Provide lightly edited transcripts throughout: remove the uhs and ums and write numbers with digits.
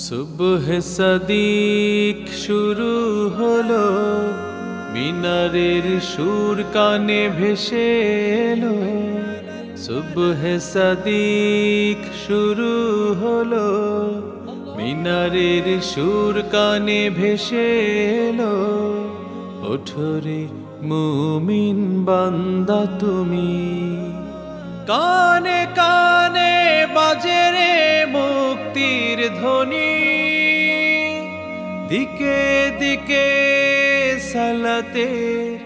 সুবহ সাদিক শুরু হলো, মিনারের সুর কানে ভেসে এলো। সুবহ সাদিক শুরু হলো, মিনারের সুর কানে ভেসে এলো। ওঠো রে মুমিন বান্দা তুমি, কানে কানে বাজে রে মুক্তির ধ্বনি। দিকে দিকে সালাতের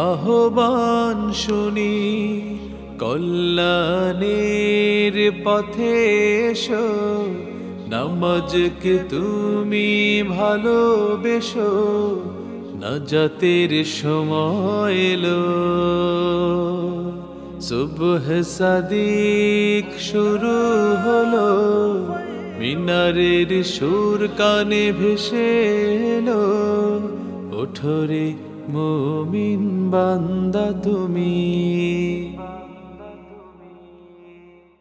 আহ্বান শুনি, কল্যাণের পথে এসো। নামাজকে তুমি ভালোবেসো, নাজাতের সময় এলো। সুবহ সাদিক শুরু হলো, মিনারের সুর কানে ভেসে এলো। ওঠো রে মুমিন বান্দা তুমি,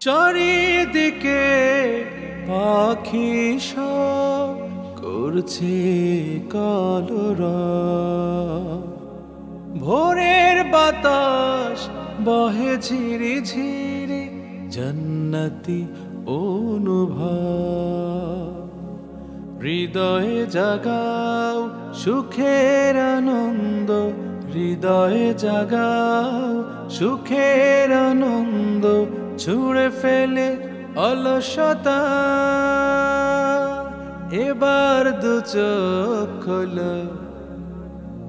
চারিদিকে পাখি সব করছে কলরব। ভোরের বাতাস বহে ঝিরি ঝিরি, জান্নাতি অনুভব। হৃদয়ে জাগাও সুখের আনন্দ, হৃদয়ে জাগাও সুখের আনন্দ। ছুঁড়ে ফেলে অলসতা, এবার দু চোখ খোলো।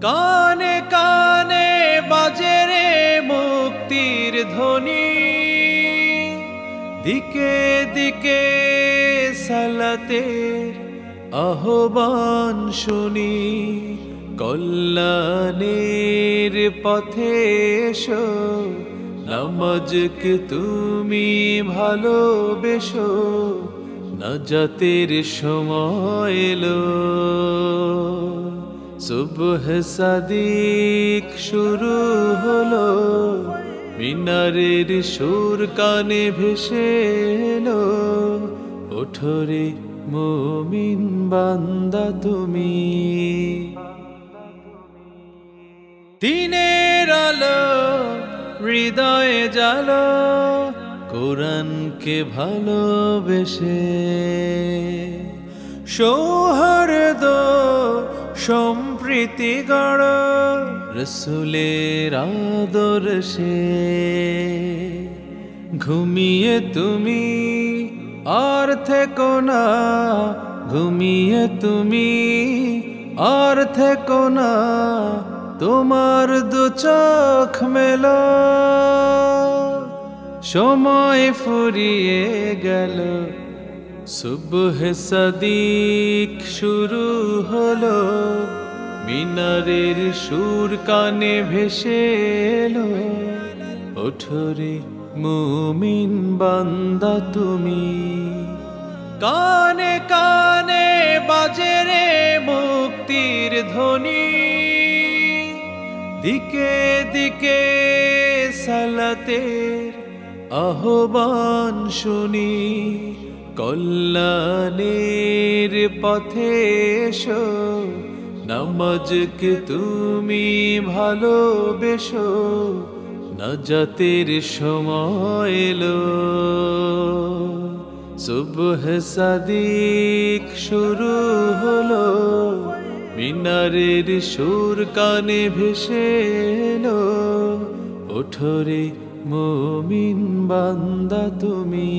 কানে কানে বাজে রে মুক্তির ধ্বনি, দিকে দিকে সালাতের আহ্বান শুনি। কল্যাণের পথে এসো, নামাজকে তুমি ভালোবেসো। নাজাতের সময় এলো। সুবহ সাদিক শুরু হলো, মিনারের সুর কানে ভেসে এলো। ওঠো রে মুমিন বান্দা তুমি, দিনের আলো হৃদয়ে জ্বালো। কোরআনকে ভালোবেসে সৌহার্দ্য সম্প্রীতি গড়, রসুলের আদর্শে। ঘুমিয়ে তুমি আর থেকো না, ঘুমিয়ে তুমি আর থেকো না। তোমার দু চোখ মেলো, সময় ফুরিয়ে গেল। সুবহ সাদিক শুরু হলো, মিনারের সুর কানে ভেসে এলো। ওঠো রে মুমিন বান্দা তুমি, কানে কানে বাজে রে মুক্তির ধ্বনি। দিকে দিকে সালাতের আহ্বান শুনি, কল্যাণের পথে এসো। নামাজকে তুমি ভালোবেসো, নাজাতের সময় এলো। সুবহ সাদিক শুরু হলো, মিনারের সুর কানে ভেসে এলো। ওঠো রে মুমিন বান্দা তুমি।